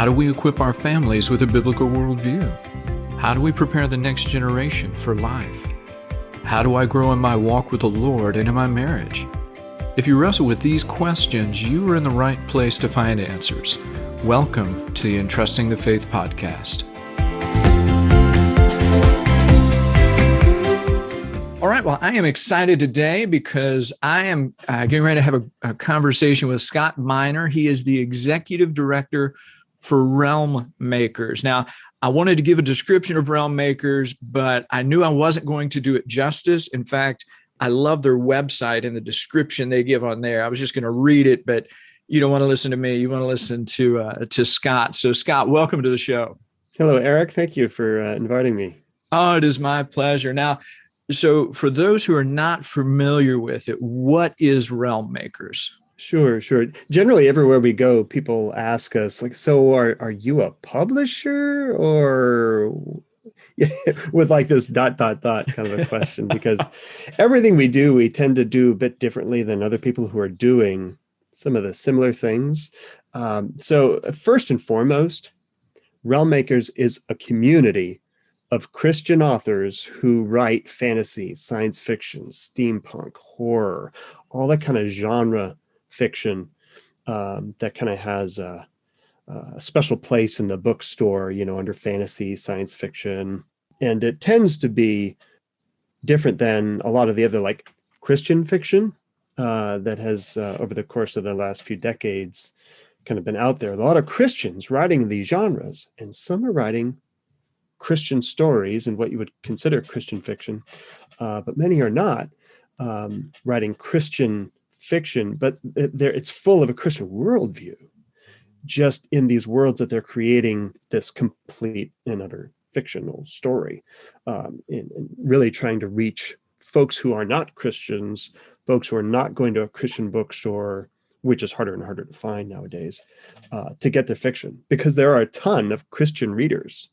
How do we equip our families with a biblical worldview? How do we prepare the next generation for life? How do I grow in my walk with the Lord and in my marriage? If you wrestle with these questions, you are in the right place to find answers. Welcome to the Entrusting the Faith podcast. All right, well, I am excited today because I am getting ready to have a conversation with Scott Miner. He is the executive director for Realm Makers. Now, I wanted to give a description of Realm Makers, but I knew I wasn't going to do it justice. In fact, I love their website and the description they give on there. I was just going to read it, but you don't want to listen to me. You want to listen to Scott. So, Scott, welcome to the show. Hello, Eric. Thank you for inviting me. Oh, it is my pleasure. Now, so for those who are not familiar with it, what is Realm Makers? Sure. Generally, everywhere we go, people ask us, like, so are you a publisher or with like this ... kind of a question, because everything we do, we tend to do a bit differently than other people who are doing some of the similar things. So first and foremost, Realm Makers is a community of Christian authors who write fantasy, science fiction, steampunk, horror, all that kind of genre fiction that kind of has a special place in the bookstore, under fantasy, science fiction. And it tends to be different than a lot of the other like Christian fiction that has over the course of the last few decades kind of been out there. A lot of Christians writing these genres, and some are writing Christian stories and what you would consider Christian fiction, but many are not writing Christian fiction, but it's full of a Christian worldview, just in these worlds that they're creating this complete and utter fictional story, and really trying to reach folks who are not Christians, folks who are not going to a Christian bookstore, which is harder and harder to find nowadays, to get their fiction, because there are a ton of Christian readers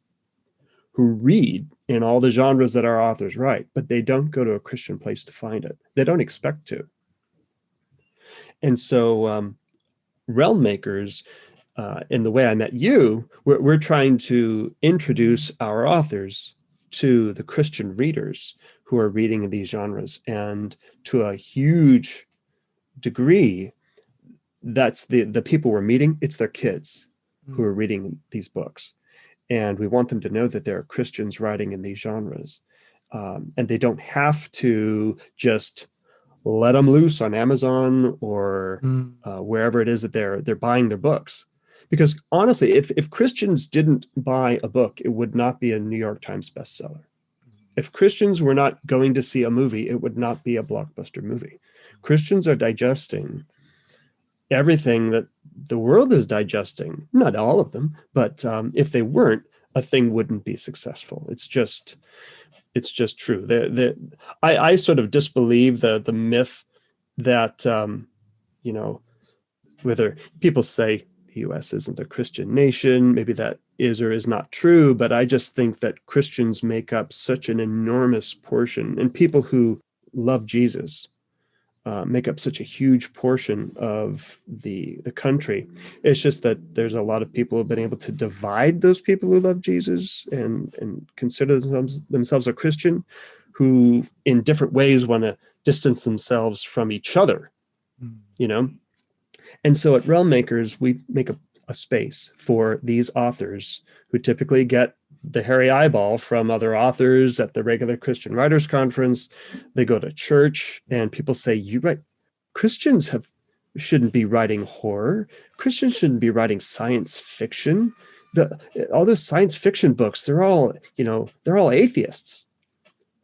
who read in all the genres that our authors write, but they don't go to a Christian place to find it. They don't expect to. And so Realm Makers, in the way I met you, we're trying to introduce our authors to the Christian readers who are reading these genres. And to a huge degree, that's the people we're meeting. It's their kids who are reading these books. And we want them to know that there are Christians writing in these genres. And they don't have to just let them loose on Amazon or wherever it is that they're buying their books. Because honestly, if Christians didn't buy a book, it would not be a New York Times bestseller. If Christians were not going to see a movie, it would not be a blockbuster movie. Christians are digesting everything that the world is digesting. Not all of them, but if they weren't, a thing wouldn't be successful. It's just true. I sort of disbelieve the myth that whether people say the U.S. isn't a Christian nation, maybe that is or is not true, but I just think that Christians make up such an enormous portion, and people who love Jesus make up such a huge portion of the country. It's just that there's a lot of people who have been able to divide those people who love Jesus and consider themselves a Christian, who in different ways want to distance themselves from each other, And so at Realm Makers, we make a space for these authors who typically get the hairy eyeball from other authors at the regular Christian Writers Conference. They go to church and people say, "You right? Christians shouldn't be writing horror. Christians shouldn't be writing science fiction. All those science fiction books, they're all atheists."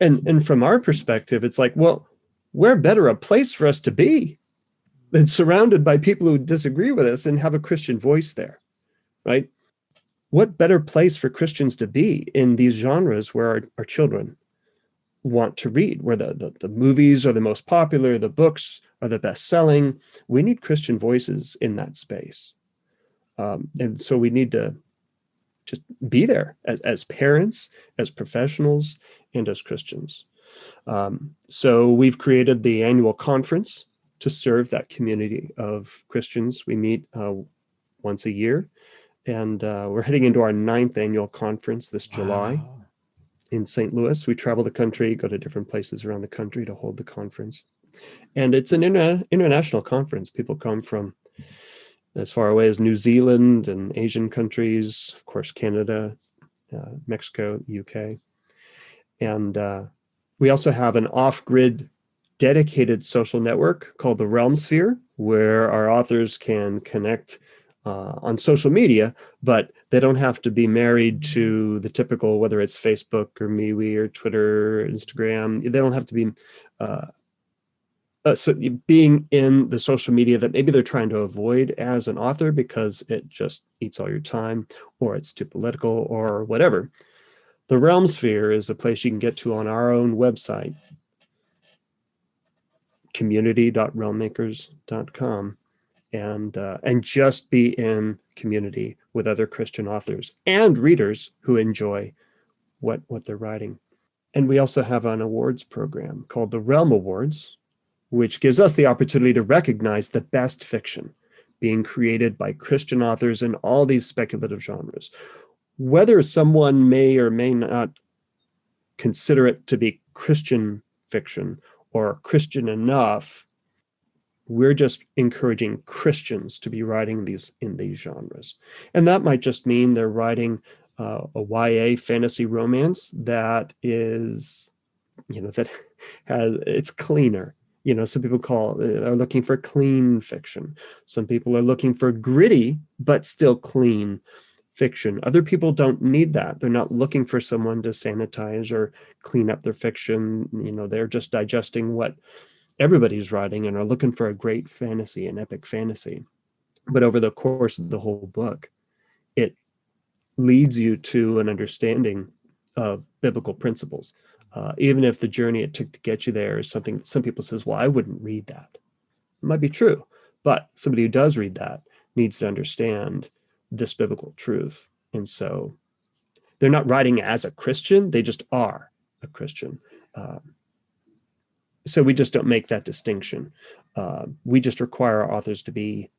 And from our perspective, it's like, well, where better a place for us to be than surrounded by people who disagree with us and have a Christian voice there, right? What better place for Christians to be in these genres where our children want to read, where the movies are the most popular, the books are the best selling. We need Christian voices in that space. And so we need to just be there as parents, as professionals, and as Christians. So we've created the annual conference to serve that community of Christians. We meet once a year. And we're heading into our 9th annual conference this July Wow. in St. Louis. We travel the country, go to different places around the country to hold the conference. And it's an international conference. People come from as far away as New Zealand and Asian countries, of course, Canada, Mexico, UK. And we also have an off-grid dedicated social network called the Realm Sphere, where our authors can connect on social media, but they don't have to be married to the typical, whether it's Facebook or MeWe or Twitter, or Instagram. They don't have to be so being in the social media that maybe they're trying to avoid as an author because it just eats all your time, or it's too political, or whatever. The Realm Sphere is a place you can get to on our own website, community.realmmakers.com, and just be in community with other Christian authors and readers who enjoy what they're writing. And we also have an awards program called the Realm Awards, which gives us the opportunity to recognize the best fiction being created by Christian authors in all these speculative genres. Whether someone may or may not consider it to be Christian fiction or Christian enough, we're just encouraging Christians to be writing in these genres. And that might just mean they're writing a YA fantasy romance that is, that it's cleaner. Some people are looking for clean fiction. Some people are looking for gritty, but still clean fiction. Other people don't need that. They're not looking for someone to sanitize or clean up their fiction. They're just digesting what everybody's writing and are looking for a great fantasy, an epic fantasy. But over the course of the whole book, it leads you to an understanding of biblical principles. Even if the journey it took to get you there is something some people says, well, I wouldn't read that. It might be true, but somebody who does read that needs to understand this biblical truth. And so they're not writing as a Christian, they just are a Christian. So we just don't make that distinction. We just require our authors to be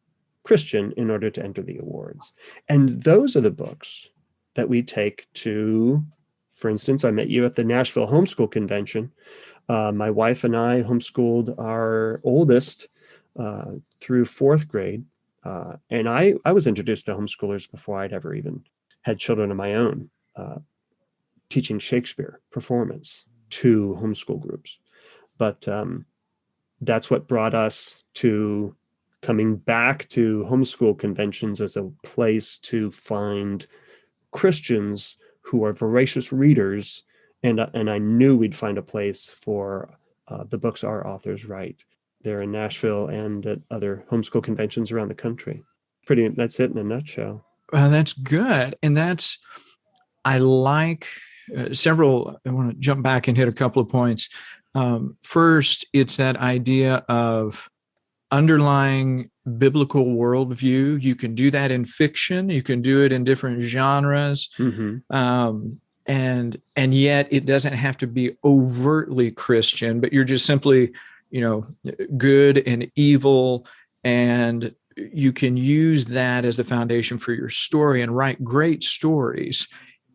Christian in order to enter the awards. And those are the books that we take to, for instance, I met you at the Nashville Homeschool Convention. My wife and I homeschooled our oldest through 4th grade. And I was introduced to homeschoolers before I'd ever even had children of my own, teaching Shakespeare performance to homeschool groups. But that's what brought us to coming back to homeschool conventions as a place to find Christians who are voracious readers. And I knew we'd find a place for the books our authors write. They're in Nashville and at other homeschool conventions around the country. That's it in a nutshell. Well, that's good. And I like several, I want to jump back and hit a couple of points. First, it's that idea of underlying biblical worldview. You can do that in fiction. You can do it in different genres. Mm-hmm. And yet it doesn't have to be overtly Christian, but you're just simply, good and evil. And you can use that as the foundation for your story and write great stories,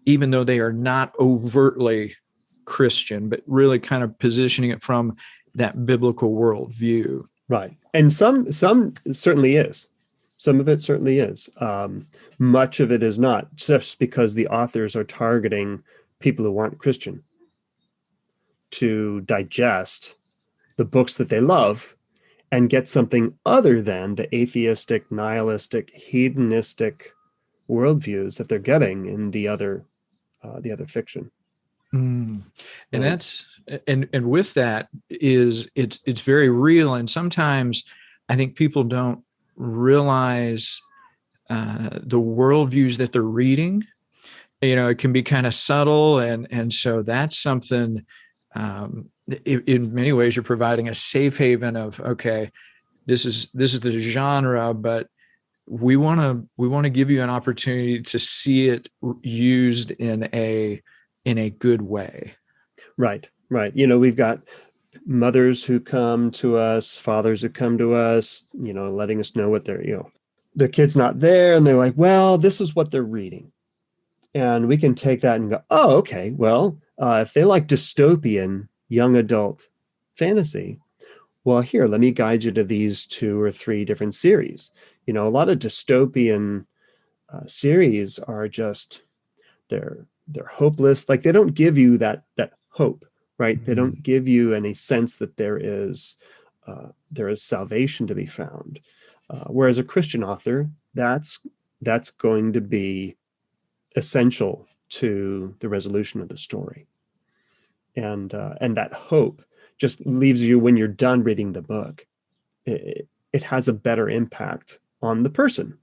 even though they are not overtly Christian, but really kind of positioning it from that biblical worldview. Right. And some certainly is. Some of it certainly is. Much of it is not, just because the authors are targeting people who aren't Christian to digest the books that they love and get something other than the atheistic, nihilistic, hedonistic worldviews that they're getting in the other fiction. And that's and with that is it's very real. And sometimes I think people don't realize the worldviews that they're reading. It can be kind of subtle, and so that's something. In many ways, you're providing a safe haven of, okay, this is the genre, but we want to give you an opportunity to see it used in a good way. Right. We've got mothers who come to us, fathers who come to us, letting us know what they're, their kid's not there, and they're like, well, this is what they're reading. And we can take that and go, oh, okay, well, if they like dystopian young adult fantasy, well, here, let me guide you to these 2 or 3 different series. A lot of dystopian series are just, they're hopeless. Like, they don't give you that hope, right? They don't give you any sense that there is salvation to be found. Whereas a Christian author, that's going to be essential to the resolution of the story. And that hope just leaves you, when you're done reading the book, it has a better impact on the person,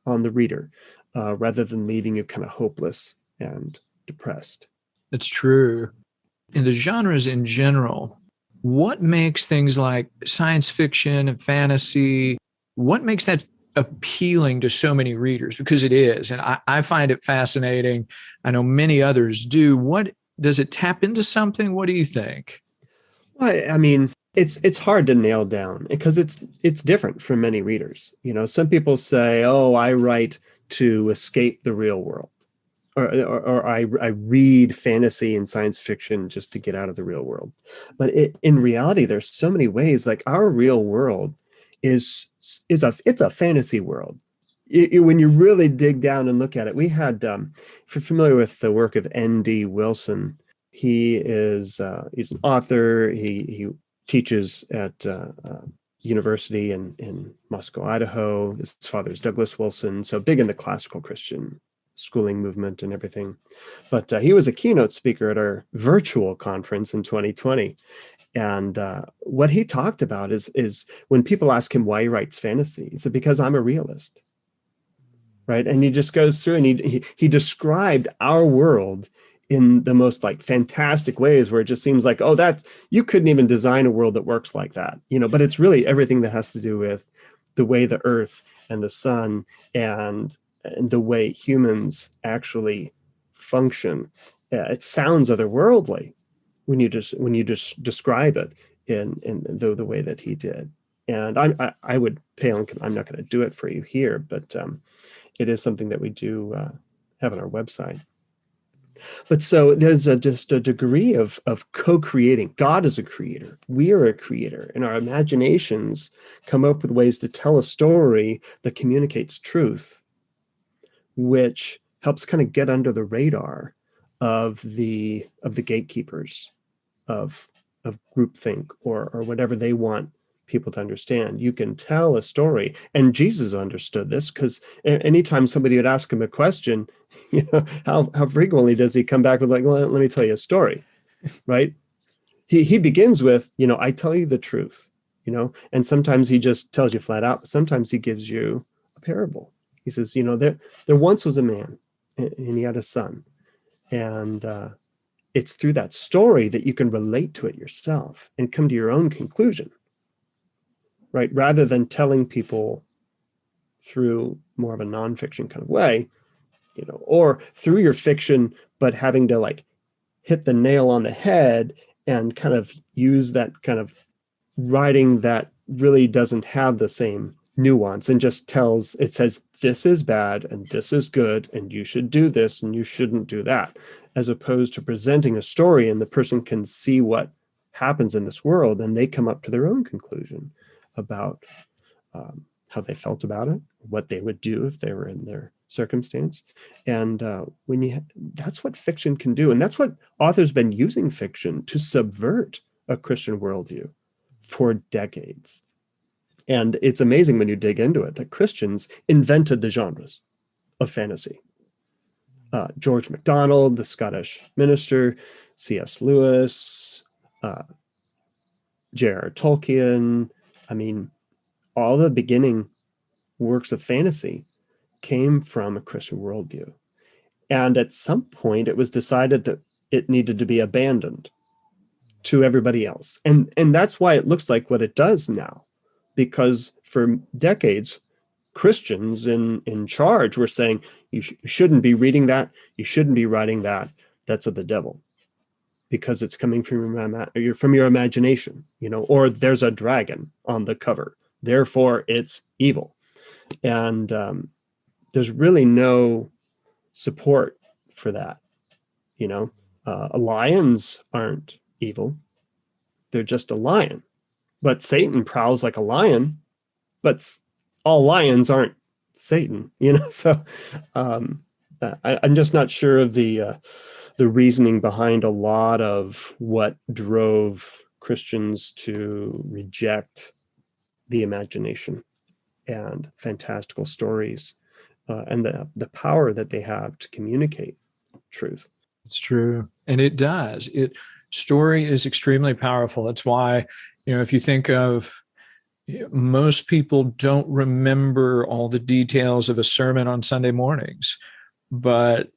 on the reader, rather than leaving you kind of hopeless and depressed. It's true. In the genres in general, what makes things like science fiction and fantasy, what makes that appealing to so many readers? Because it is, and I find it fascinating. I know many others do. What does it tap into something? What do you think? I mean, it's hard to nail down because it's different for many readers. Some people say, "Oh, I write to escape the real world," or I read fantasy and science fiction just to get out of the real world. But in reality, there's so many ways. Like, our real world it's a fantasy world. When you really dig down and look at it, we had, if you're familiar with the work of N.D. Wilson, he's an author. He teaches at university in Moscow, Idaho. His father's Douglas Wilson, so big in the classical Christian schooling movement and everything. But he was a keynote speaker at our virtual conference in 2020. And what he talked about is when people ask him why he writes fantasy, he said, because I'm a realist. Right. And he just goes through and he described our world in the most like fantastic ways, where it just seems like, oh, you couldn't even design a world that works like that, but it's really everything that has to do with the way the earth and the sun and the way humans actually function. It sounds otherworldly when you just describe it in the way that he did. And I would pale, and I'm not going to do it for you here, but it is something that we do have on our website. But so there's just a degree of co-creating. God is a creator. We are a creator. And our imaginations come up with ways to tell a story that communicates truth, which helps kind of get under the radar of the gatekeepers of groupthink or whatever they want people to understand. You can tell a story, and Jesus understood this, because anytime somebody would ask him a question, how frequently does he come back with like, let me tell you a story, right? He begins with, I tell you the truth, and sometimes he just tells you flat out, but sometimes he gives you a parable. He says, there once was a man, and he had a son, and it's through that story that you can relate to it yourself and come to your own conclusion, right? Rather than telling people through more of a nonfiction kind of way, or through your fiction, but having to like hit the nail on the head and kind of use that kind of writing that really doesn't have the same nuance and just says, this is bad and this is good and you should do this and you shouldn't do that, as opposed to presenting a story and the person can see what happens in this world and they come up to their own conclusion about how they felt about it, what they would do if they were in their circumstance. And that's what fiction can do. And that's what authors have been using fiction to subvert a Christian worldview for decades. And it's amazing when you dig into it that Christians invented the genres of fantasy. George MacDonald, the Scottish minister, C.S. Lewis, J.R.R. Tolkien. I mean, all the beginning works of fantasy came from a Christian worldview. And at some point, it was decided that it needed to be abandoned to everybody else. And that's why it looks like what it does now. Because for decades, Christians in charge were saying, you shouldn't be reading that, you shouldn't be writing that, that's of the devil, because it's coming from your imagination, or there's a dragon on the cover, therefore it's evil. And there's really no support for that. Lions aren't evil. They're just a lion. But Satan prowls like a lion, but all lions aren't Satan, So I'm just not sure of the reasoning behind a lot of what drove Christians to reject the imagination and fantastical stories, and the power that they have to communicate truth. It's true. And it does. Story is extremely powerful. That's why, if you think of, most people don't remember all the details of a sermon on Sunday mornings, but,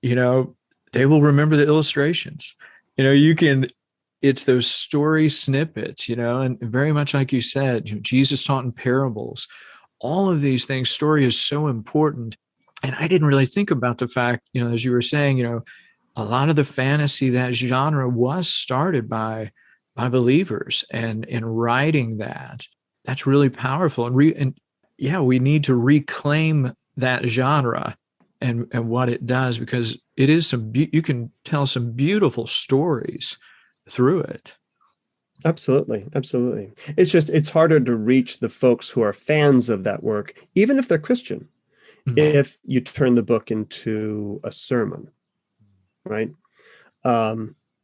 they will remember the illustrations. It's those story snippets, and very much like you said, Jesus taught in parables. All of these things, story is so important. And I didn't really think about the fact, as you were saying, a lot of the fantasy, that genre, was started by believers, and in writing that's really powerful. And we need to reclaim that genre and what it does, because it is you can tell some beautiful stories through it. Absolutely. It's harder to reach the folks who are fans of that work, even if they're Christian, if you turn the book into a sermon, right?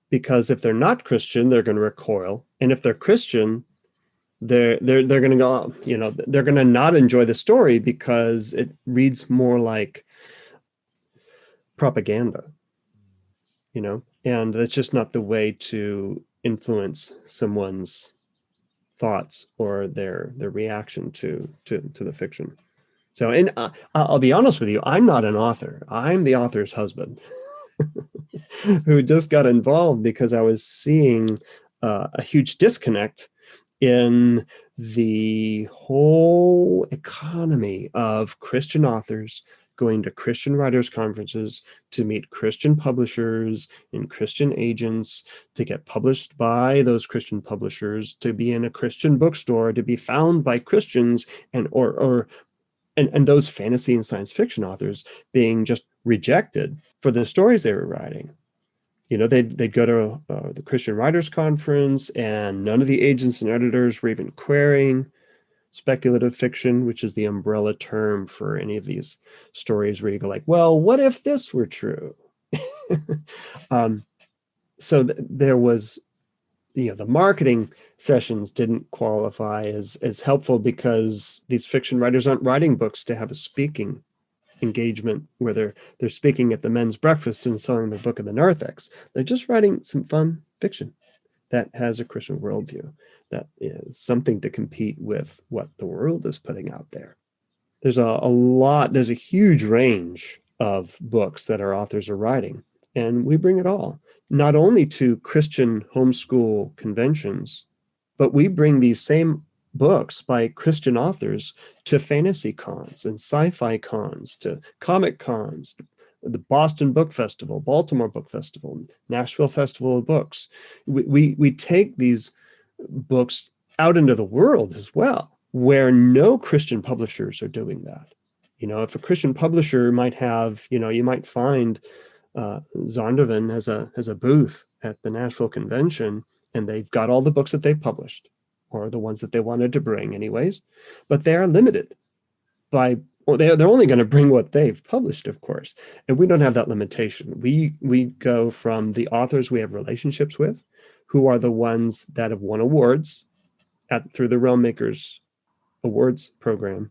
Because if they're not Christian, they're going to recoil, and if they're Christian, they're going to go, they're going to not enjoy the story because it reads more like propaganda, and that's just not the way to influence someone's thoughts or their reaction to the fiction. So, and I'll be honest with you, I'm not an author. I'm the author's husband who just got involved because I was seeing a huge disconnect in the whole economy of Christian authors going to Christian writers' conferences to meet Christian publishers and Christian agents, to get published by those Christian publishers, to be in a Christian bookstore, to be found by Christians, and those fantasy and science fiction authors being just rejected for the stories they were writing. They'd go to the Christian Writers Conference, and none of the agents and editors were even querying speculative fiction, which is the umbrella term for any of these stories where you go like, well, what if this were true? So there was, the marketing sessions didn't qualify as helpful because these fiction writers aren't writing books to have a speaking engagement where they're speaking at the men's breakfast and selling the book of the narthex. They're just writing some fun fiction that has a Christian worldview, that is something to compete with what the world is putting out there. There's a huge range of books that our authors are writing, and we bring it all, not only to Christian homeschool conventions, but we bring these same books by Christian authors to fantasy cons and sci-fi cons, to comic cons, the Boston Book Festival, Baltimore Book Festival, Nashville Festival of Books. We take these books out into the world as well, where no Christian publishers are doing that. If a Christian publisher might have, you might find Zondervan has a booth at the Nashville Convention, and they've got all the books that they've published, or the ones that they wanted to bring anyways, but they are limited by, or they're only going to bring what they've published, of course. And we don't have that limitation. We go from the authors we have relationships with, who are the ones that have won awards through the Realm Makers Awards program,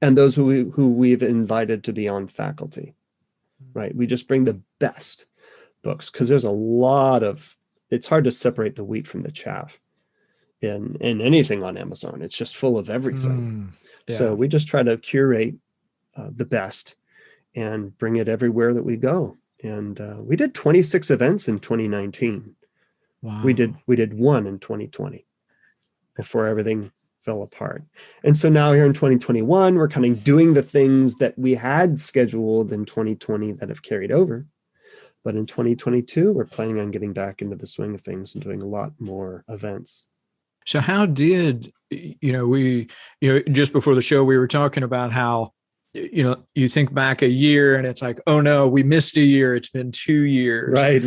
and those who we've invited to be on faculty, right? We just bring the best books, because there's it's hard to separate the wheat from the chaff in anything on Amazon. It's just full of everything. Yeah. So we just try to curate the best and bring it everywhere that we go. And we did 26 events in 2019. Wow. We did one in 2020 before everything fell apart. And so now here in 2021, we're kind of doing the things that we had scheduled in 2020 that have carried over. But in 2022, we're planning on getting back into the swing of things and doing a lot more events. So how did, just before the show, we were talking about how, you think back a year and it's like, oh no, we missed a year. It's been 2 years. Right.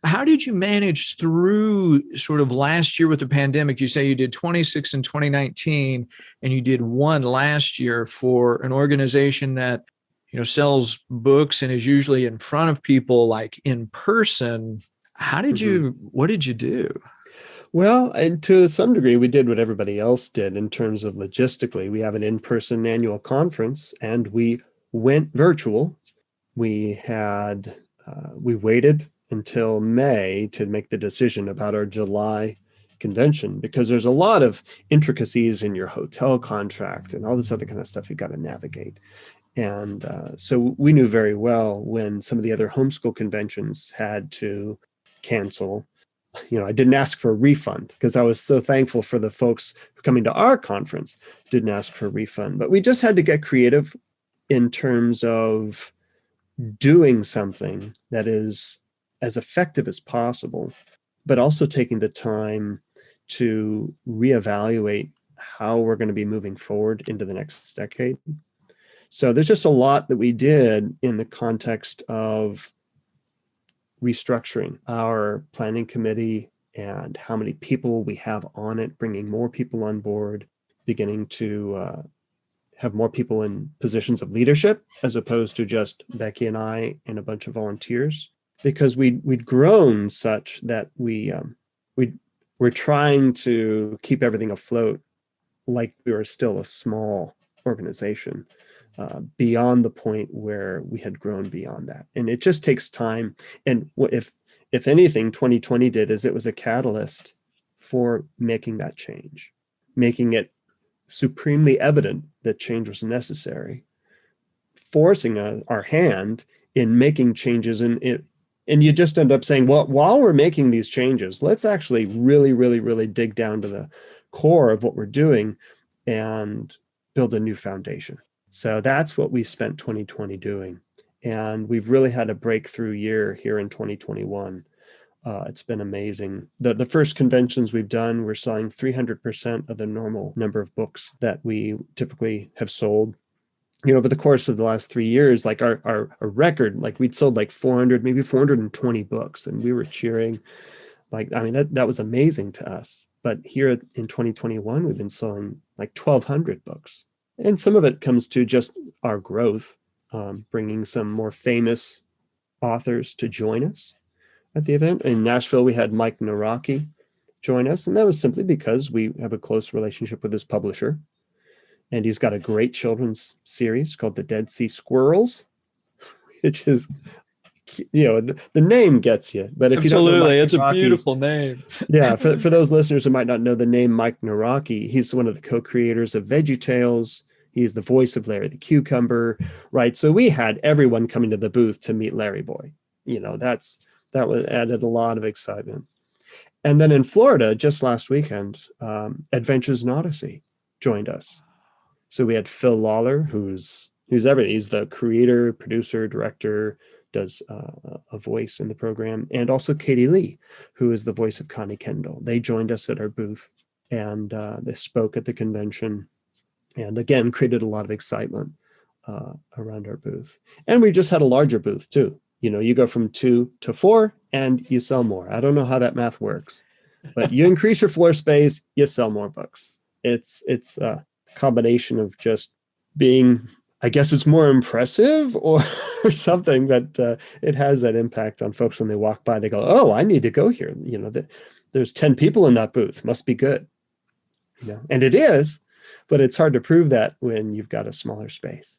How did you manage through sort of last year with the pandemic? You say you did 26 in 2019 and you did one last year for an organization that, sells books and is usually in front of people like in person. What did you do? Well, and to some degree, we did what everybody else did in terms of logistically. We have an in-person annual conference, and we went virtual. We waited until May to make the decision about our July convention, because there's a lot of intricacies in your hotel contract and all this other kind of stuff you got to navigate. And so we knew very well when some of the other homeschool conventions had to cancel. I didn't ask for a refund because I was so thankful for the folks coming to our conference didn't ask for a refund. But we just had to get creative in terms of doing something that is as effective as possible, but also taking the time to reevaluate how we're going to be moving forward into the next decade. So there's just a lot that we did in the context of restructuring our planning committee and how many people we have on it, bringing more people on board, beginning to have more people in positions of leadership as opposed to just Becky and I and a bunch of volunteers, because we'd grown such that we're trying to keep everything afloat like we were still a small organization. Beyond the point where we had grown beyond that. And it just takes time. And if anything, 2020 did is it was a catalyst for making that change, making it supremely evident that change was necessary, forcing our hand in making changes. And you just end up saying, well, while we're making these changes, let's actually really, really, really dig down to the core of what we're doing and build a new foundation. So that's what we spent 2020 doing. And we've really had a breakthrough year here in 2021. It's been amazing. The first conventions we've done, we're selling 300% of the normal number of books that we typically have sold. Over the course of the last 3 years, like our record, like we'd sold like 400, maybe 420 books. And we were cheering. That was amazing to us. But here in 2021, we've been selling like 1,200 books. And some of it comes to just our growth, bringing some more famous authors to join us at the event. In Nashville, we had Mike Naraki join us. And that was simply because we have a close relationship with his publisher. And he's got a great children's series called The Dead Sea Squirrels, which is, the name gets you. But if Absolutely, you don't know it's Naraki, a beautiful name. Yeah, for those listeners who might not know the name Mike Naraki, he's one of the co-creators of VeggieTales. He's the voice of Larry the Cucumber, right? So we had everyone coming to the booth to meet Larry Boy. That was added a lot of excitement. And then in Florida, just last weekend, Adventures in Odyssey joined us. So we had Phil Lawler, who's everything. He's the creator, producer, director, does a voice in the program, and also Katie Lee, who is the voice of Connie Kendall. They joined us at our booth, and they spoke at the convention, and again created a lot of excitement around our booth. And we just had a larger booth too. You go from 2 to 4, and you sell more. I don't know how that math works, but you increase your floor space, you sell more books. It's a combination of just being, I guess it's more impressive or something, that it has that impact on folks when they walk by. They go, oh, I need to go here. There's 10 people in that booth. Must be good. And it is, but it's hard to prove that when you've got a smaller space.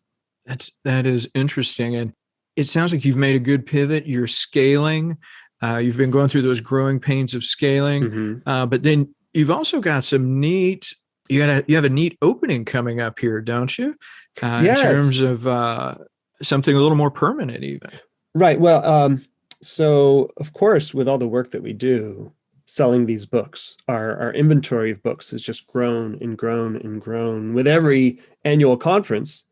That is interesting. And it sounds like you've made a good pivot. You're scaling. You've been going through those growing pains of scaling. Mm-hmm. But then you've also got some neat, you have a neat opening coming up here, don't you? Yes. In terms of something a little more permanent even. Right. Well, so of course, with all the work that we do, selling these books, our inventory of books has just grown and grown and grown with every annual conference.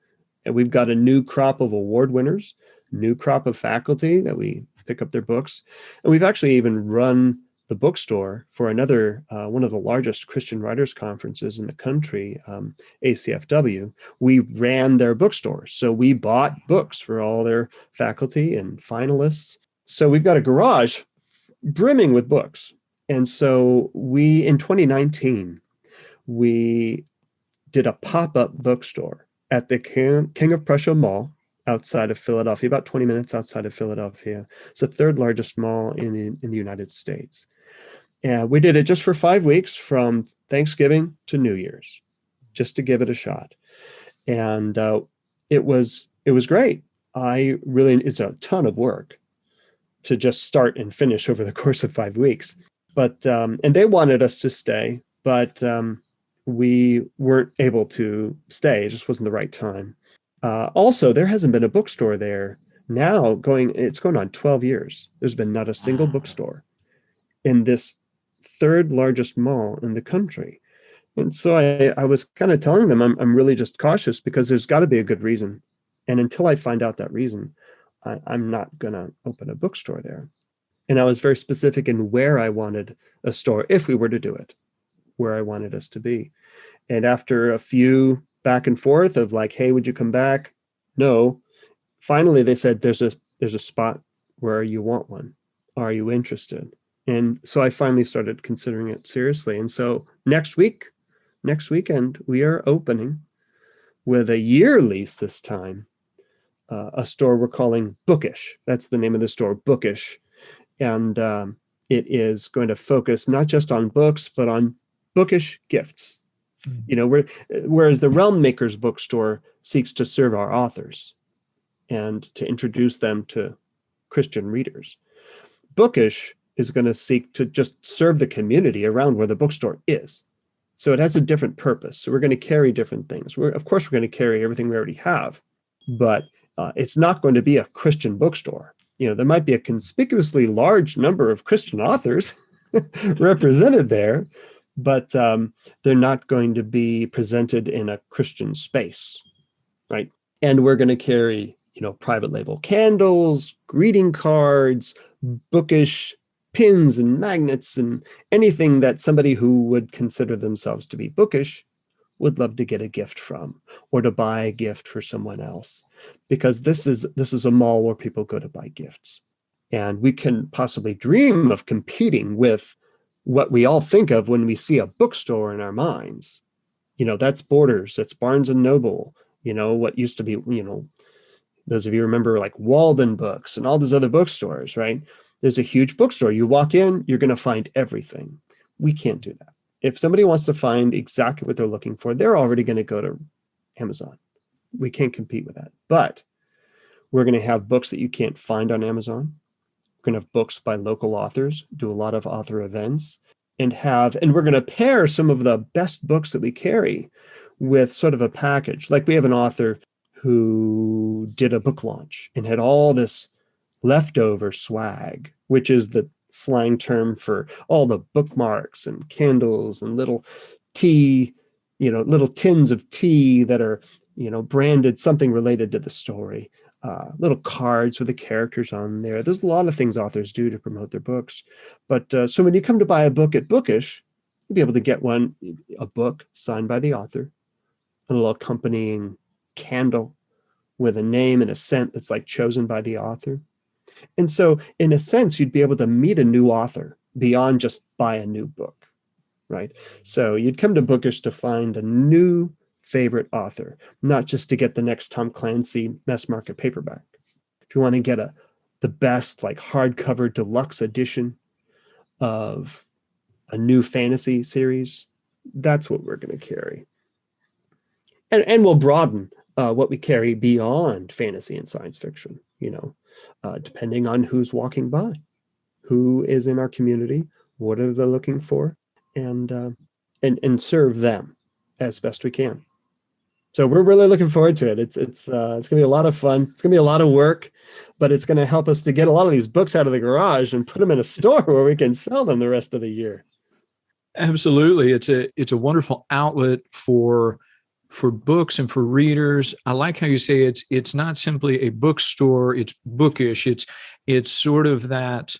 And we've got a new crop of award winners, new crop of faculty that we pick up their books. And we've actually even run the bookstore for another one of the largest Christian writers conferences in the country, ACFW. We ran their bookstore, so we bought books for all their faculty and finalists. So we've got a garage brimming with books. And so in 2019, we did a pop-up bookstore at the King of Prussia Mall outside of Philadelphia, about 20 minutes outside of Philadelphia. It's the third largest mall in the United States. And we did it just for 5 weeks from Thanksgiving to New Year's, just to give it a shot. And it was great. It's a ton of work to just start and finish over the course of 5 weeks. But, and they wanted us to stay, but we weren't able to stay. It just wasn't the right time. Also, there hasn't been a bookstore there now it's going on 12 years. There's been not a single bookstore in this third largest mall in the country. And so I was kind of telling them I'm really just cautious because there's got to be a good reason. And until I find out that reason, I'm not going to open a bookstore there. And I was very specific in where I wanted a store, if we were to do it, where I wanted us to be. And after a few back and forth of like, hey, would you come back? No. Finally, they said, there's a spot where you want one. Are you interested? And so I finally started considering it seriously. And so next weekend, we are opening with a year lease this time, a store we're calling Bookish. That's the name of the store, Bookish. And it is going to focus not just on books, but on bookish gifts. Whereas the Realm Makers bookstore seeks to serve our authors and to introduce them to Christian readers, Bookish is going to seek to just serve the community around where the bookstore is. So it has a different purpose. So we're going to carry different things. Of course, we're going to carry everything we already have, but it's not going to be a Christian bookstore. There might be a conspicuously large number of Christian authors represented there, but they're not going to be presented in a Christian space, right? And we're going to carry, private label candles, greeting cards, bookish pins and magnets, and anything that somebody who would consider themselves to be bookish would love to get a gift from, or to buy a gift for someone else, because this is a mall where people go to buy gifts. And we can possibly dream of competing with what we all think of when we see a bookstore in our minds. That's Borders, that's Barnes and Noble, what used to be, those of you remember like Walden Books and all those other bookstores, right? There's a huge bookstore. You walk in, you're going to find everything. We can't do that. If somebody wants to find exactly what they're looking for, they're already going to go to Amazon. We can't compete with that. But we're going to have books that you can't find on Amazon. We're going to have books by local authors, do a lot of author events, and we're going to pair some of the best books that we carry with sort of a package. Like we have an author who did a book launch and had all this leftover swag, which is the slang term for all the bookmarks and candles and little tea, little tins of tea that are, branded something related to the story, little cards with the characters on there. There's a lot of things authors do to promote their books. But so when you come to buy a book at Bookish, you'll be able to get a book signed by the author, a little accompanying candle with a name and a scent that's like chosen by the author. And so in a sense, you'd be able to meet a new author beyond just buy a new book, right? So you'd come to Bookish to find a new favorite author, not just to get the next Tom Clancy mass market paperback. If you want to get the best like hardcover deluxe edition of a new fantasy series, that's what we're going to carry. And we'll broaden what we carry beyond fantasy and science fiction, depending on who's walking by, who is in our community, what are they looking for, and serve them as best we can. So we're really looking forward to it. It's going to be a lot of fun. It's going to be a lot of work, but it's going to help us to get a lot of these books out of the garage and put them in a store where we can sell them the rest of the year. Absolutely. It's a wonderful outlet for books and for readers. I like how you say it's not simply a bookstore, it's bookish. It's sort of that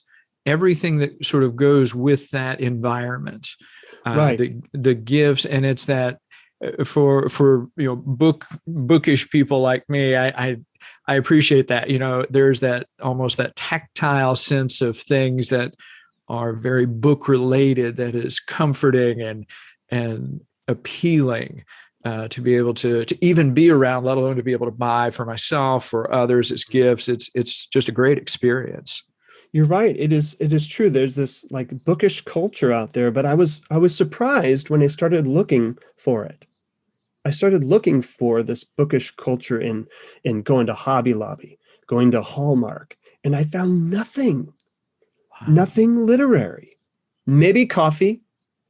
everything that sort of goes with that environment, Right. the gifts, and it's that for bookish people like me, I appreciate that. There's that almost that tactile sense of things that are very book related, that is comforting and appealing, to be able to even be around, let alone to be able to buy for myself or others as gifts. It's just a great experience. You're right. It is true. There's this like bookish culture out there, but I was surprised when I started looking for it. I started looking for this bookish culture in going to Hobby Lobby, going to Hallmark, and I found nothing. Wow. Nothing literary. Maybe coffee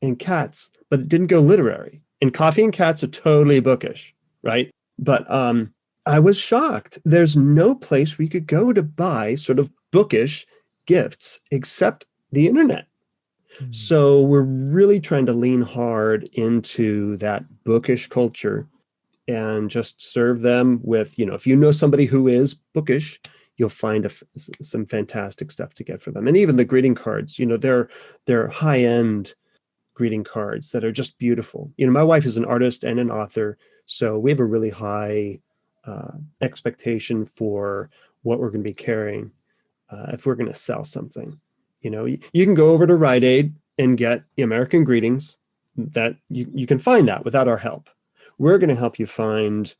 and cats, but it didn't go literary. And coffee and cats are totally bookish, right? But I was shocked. There's no place we could go to buy sort of bookish gifts except the internet. So we're really trying to lean hard into that bookish culture and just serve them with, if you know somebody who is bookish, you'll find some fantastic stuff to get for them. And even the greeting cards, they're high-end greeting cards that are just beautiful. My wife is an artist and an author, so we have a really high expectation for what we're going to be carrying if we're going to sell something. You can go over to Rite Aid and get the American Greetings. That you can find that without our help. We're going to help you find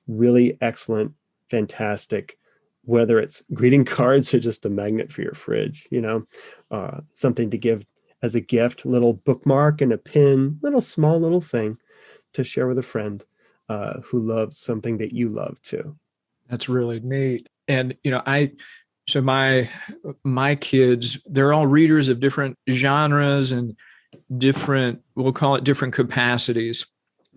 really excellent, fantastic, whether it's greeting cards or just a magnet for your fridge, something to give as a gift, a little bookmark and a pin, small little thing to share with a friend who loves something that you love too. That's really neat. And, so my kids, they're all readers of different genres and different, we'll call it different capacities.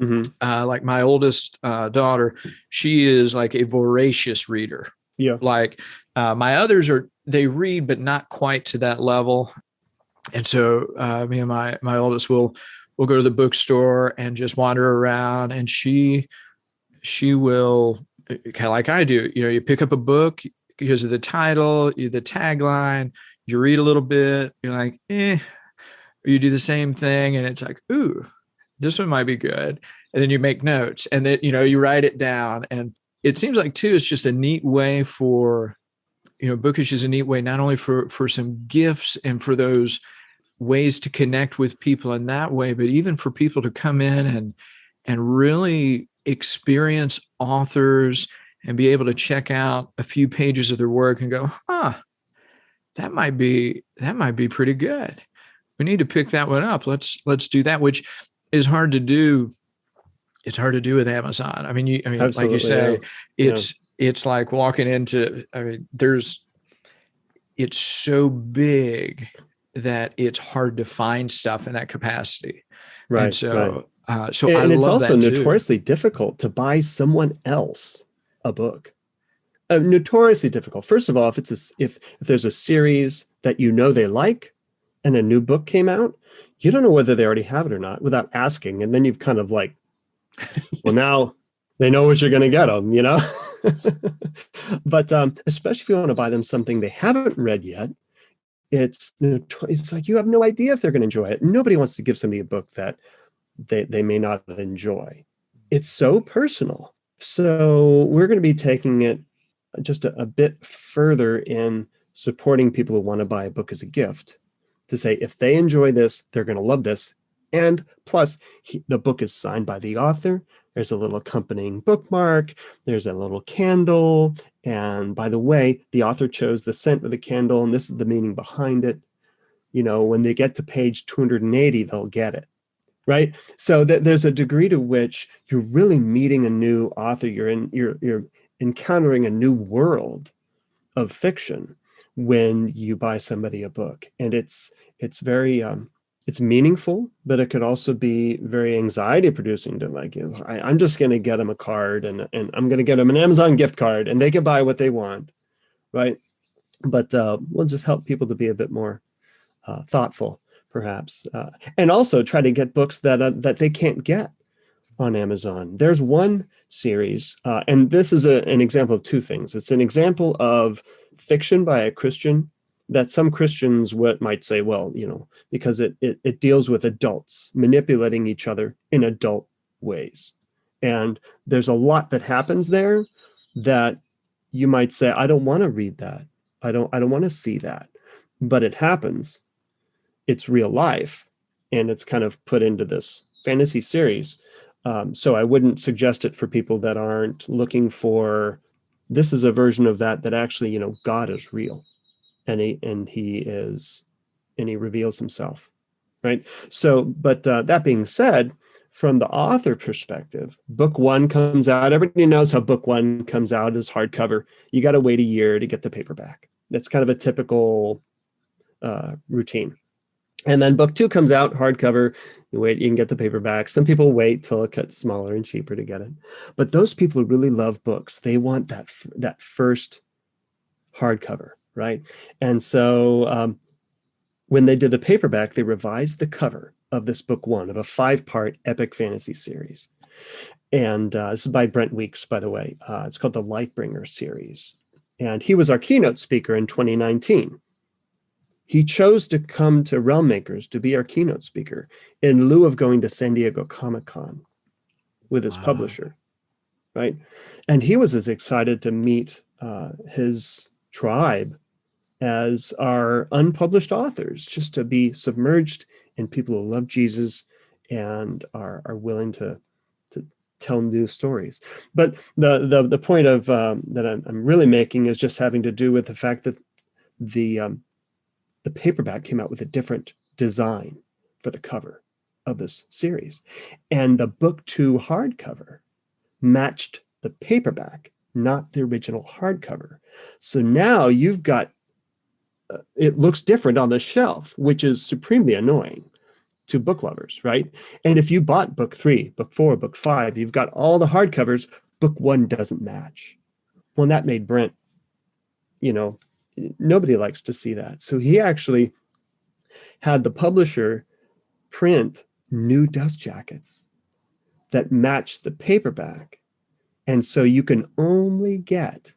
Mm-hmm. Like my oldest daughter, she is like a voracious reader. Yeah. Like my others they read, but not quite to that level. And so me and my oldest will go to the bookstore and just wander around, and she will, kind of like I do. You pick up a book because of the title, the tagline, you read a little bit, you're like, you do the same thing, and it's like, ooh, this one might be good. And then you make notes, and then, you write it down. And it seems like too, it's just a neat way for, bookish is a neat way, not only for some gifts and for those ways to connect with people in that way, but even for people to come in and really experience authors and be able to check out a few pages of their work and go, that might be pretty good. We need to pick that one up. Let's do that, which is hard to do. It's hard to do with Amazon. I mean, Absolutely, like you say, yeah. it's like walking into, it's so big that it's hard to find stuff in that capacity. Right. And so, right. I and it's love also that too. Notoriously difficult to buy someone else a book. Notoriously difficult. First of all, if there's a series that they like, and a new book came out, you don't know whether they already have it or not without asking, and then you've kind of like, well, now they know what you're going to get them, But especially if you want to buy them something they haven't read yet, it's like you have no idea if they're going to enjoy it. Nobody wants to give somebody a book that they may not enjoy. It's so personal. So we're going to be taking it just a bit further in supporting people who want to buy a book as a gift, to say if they enjoy this, they're going to love this. And plus, the book is signed by the author. There's a little accompanying bookmark. There's a little candle. And by the way, the author chose the scent of the candle, and this is the meaning behind it. When they get to page 280, they'll get it. Right? So there's a degree to which you're really meeting a new author. You're encountering a new world of fiction when you buy somebody a book. And it's very it's meaningful, but it could also be very anxiety producing to like, I'm just going to get them a card and I'm going to get them an Amazon gift card and they can buy what they want. Right. But we'll just help people to be a bit more thoughtful, perhaps. And also try to get books that they can't get on Amazon. There's one series, and this is an example of two things. It's an example of fiction by a Christian that some Christians might say, well, because it deals with adults manipulating each other in adult ways. And there's a lot that happens there that you might say, I don't want to read that. I don't want to see that. But it happens. It's real life. And it's kind of put into this fantasy series. So I wouldn't suggest it for people that aren't looking for, this is a version of that actually, God is real. And he reveals himself, right? So, but that being said, from the author perspective, book one comes out. Everybody knows how book one comes out as hardcover. You got to wait a year to get the paperback. That's kind of a typical routine. And then book two comes out hardcover. You wait, you can get the paperback. Some people wait till it gets smaller and cheaper to get it. But those people who really love books, they want that first hardcover, right? And so when they did the paperback, they revised the cover of this book one of a 5-part epic fantasy series. And this is by Brent Weeks, by the way. It's called the Lightbringer series. And he was our keynote speaker in 2019. He chose to come to Realm Makers to be our keynote speaker in lieu of going to San Diego Comic-Con with his publisher, right? And he was as excited to meet his tribe as our unpublished authors, just to be submerged in people who love Jesus and are willing to tell new stories. But the point of that I'm really making is just having to do with the fact that the paperback came out with a different design for the cover of this series, and the book two hardcover matched the paperback, not the original hardcover. So now you've got it looks different on the shelf, which is supremely annoying to book lovers, right? And if you bought book three, book four, book five, you've got all the hardcovers, book one doesn't match. Well, that made Brent, nobody likes to see that. So he actually had the publisher print new dust jackets that matched the paperback. And so you can only get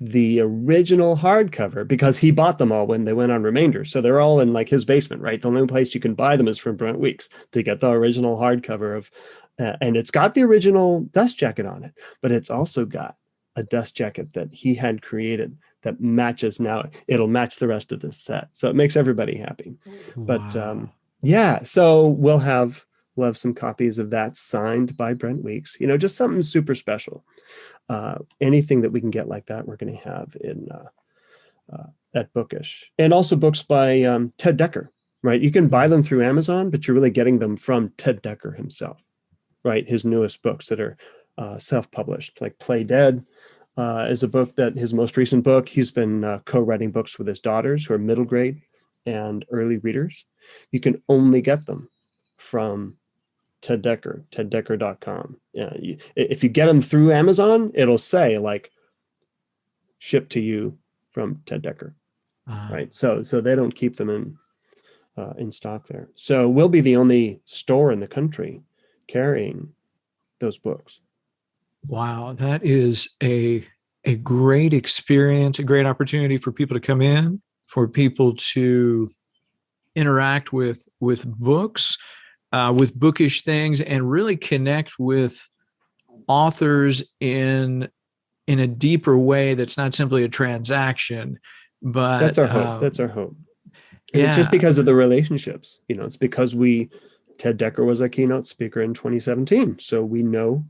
the original hardcover because he bought them all when they went on remainder. So they're all in like his basement, right? The only place you can buy them is from Brent Weeks to get the original hardcover of, and it's got the original dust jacket on it, but it's also got a dust jacket that he had created that matches now. It'll match the rest of this set. So it makes everybody happy. Wow. But so we'll have some copies of that signed by Brent Weeks, just something super special. Anything that we can get like that, we're going to have in at Bookish. And also books by Ted Decker, right? You can buy them through Amazon, but you're really getting them from Ted Decker himself, right? His newest books that are self-published, like Play Dead is a book that his most recent book, he's been co-writing books with his daughters who are middle grade and early readers. You can only get them from Ted Decker, teddecker.com. If you get them through Amazon, it'll say like shipped to you from Ted Decker, right? So they don't keep them in stock there. So we'll be the only store in the country carrying those books. Wow, that is a great experience, a great opportunity for people to come in, for people to interact with books, with bookish things, and really connect with authors in a deeper way that's not simply a transaction, but that's our hope. That's our hope. And yeah. It's just because of the relationships. It's because Ted Decker was a keynote speaker in 2017. So we know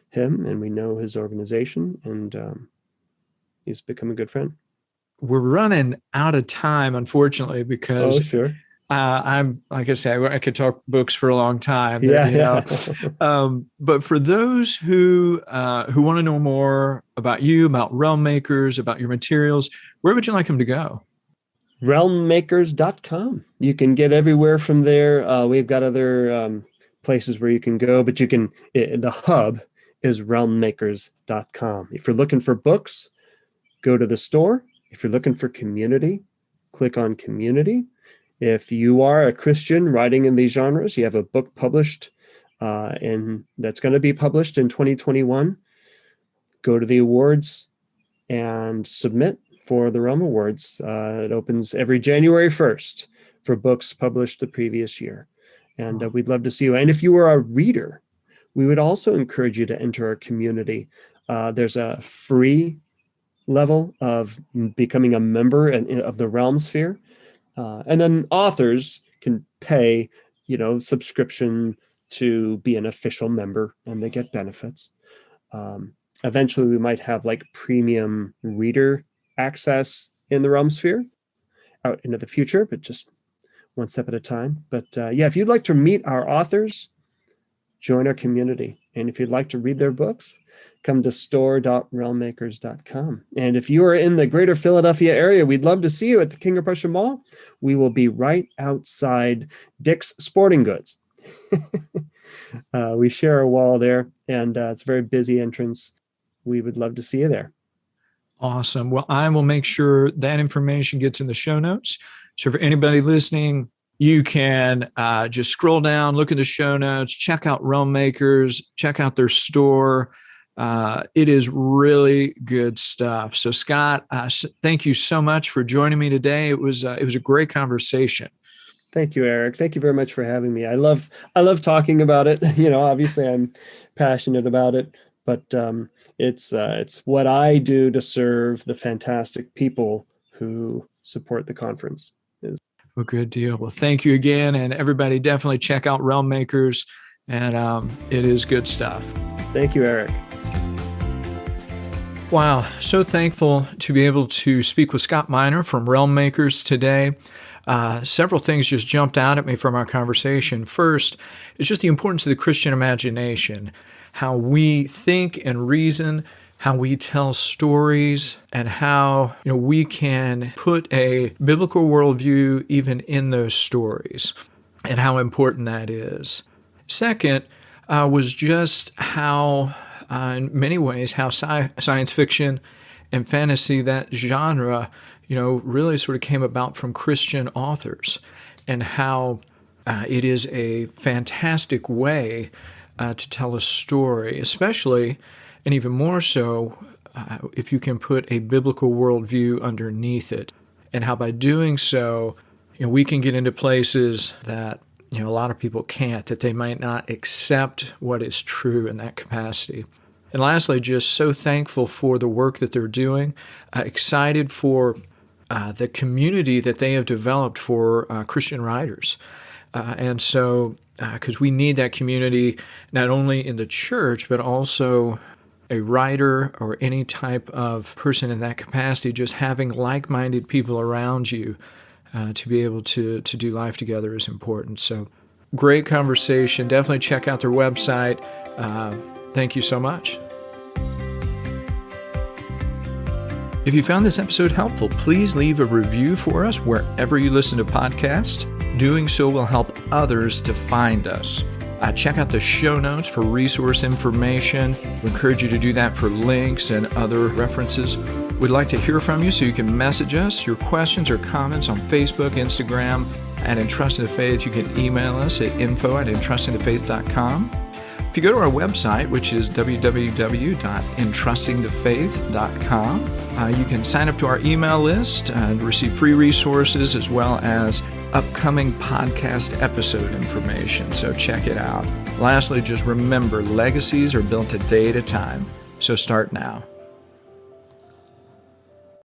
him and we know his organization, and he's become a good friend. We're running out of time, unfortunately, because sure. I'm, like I said, I could talk books for a long time. Yeah. But for those who want to know more about you, about Realm Makers, about your materials, where would you like them to go? realmmakers.com. You can get everywhere from there. We've got other places where you can go, but the hub is realmmakers.com. If you're looking for books, go to the store. If you're looking for community, click on community. If you are a Christian writing in these genres, you have a book published and that's going to be published in 2021, go to the awards and submit for the Realm Awards. It opens every January 1st for books published the previous year. And we'd love to see you. And if you are a reader, we would also encourage you to enter our community. There's a free level of becoming a member of the Realm Sphere. And then authors can pay, subscription to be an official member, and they get benefits. Eventually, we might have like premium reader access in the Realm Sphere out into the future, but just one step at a time. But if you'd like to meet our authors, join our community. And if you'd like to read their books, come to store.realmmakers.com. And if you are in the greater Philadelphia area, we'd love to see you at the King of Prussia Mall. We will be right outside Dick's Sporting Goods. We share a wall there, and it's a very busy entrance. We would love to see you there. Awesome. Well, I will make sure that information gets in the show notes. So for anybody listening, you can just scroll down, look at the show notes, check out Realm Makers, check out their store. It is really good stuff. So Scott, thank you so much for joining me today. It was a great conversation. Thank you, Eric. Thank you very much for having me. I love talking about it. Obviously I'm passionate about it, but it's what I do to serve the fantastic people who support the conference. Well, good deal. Well, thank you again. And everybody definitely check out Realm Makers. And it is good stuff. Thank you, Eric. Wow. So thankful to be able to speak with Scott Miner from Realm Makers today. Several things just jumped out at me from our conversation. First, it's just the importance of the Christian imagination, how we think and reason, how we tell stories, and how we can put a biblical worldview even in those stories, and how important that is. Second was just how, in many ways, how science fiction and fantasy, that genre, really sort of came about from Christian authors, and how it is a fantastic way to tell a story, especially, and even more so, if you can put a biblical worldview underneath it, and how by doing so, we can get into places that a lot of people can't, that they might not accept what is true in that capacity. And lastly, just so thankful for the work that they're doing, excited for the community that they have developed for Christian writers. And so, because we need that community not only in the church, but also a writer or any type of person in that capacity, just having like-minded people around you to be able to do life together is important. So great conversation. Definitely check out their website. Thank you so much. If you found this episode helpful, please leave a review for us wherever you listen to podcasts. Doing so will help others to find us. Check out the show notes for resource information. We encourage you to do that for links and other references. We'd like to hear from you, so you can message us your questions or comments on Facebook, Instagram, at Entrusting the Faith. You can email us at info@entrustingthefaith.com. If you go to our website, which is www.entrustingthefaith.com, you can sign up to our email list and receive free resources as well as upcoming podcast episode information. So check it out. Lastly, just remember, legacies are built a day at a time. So start now.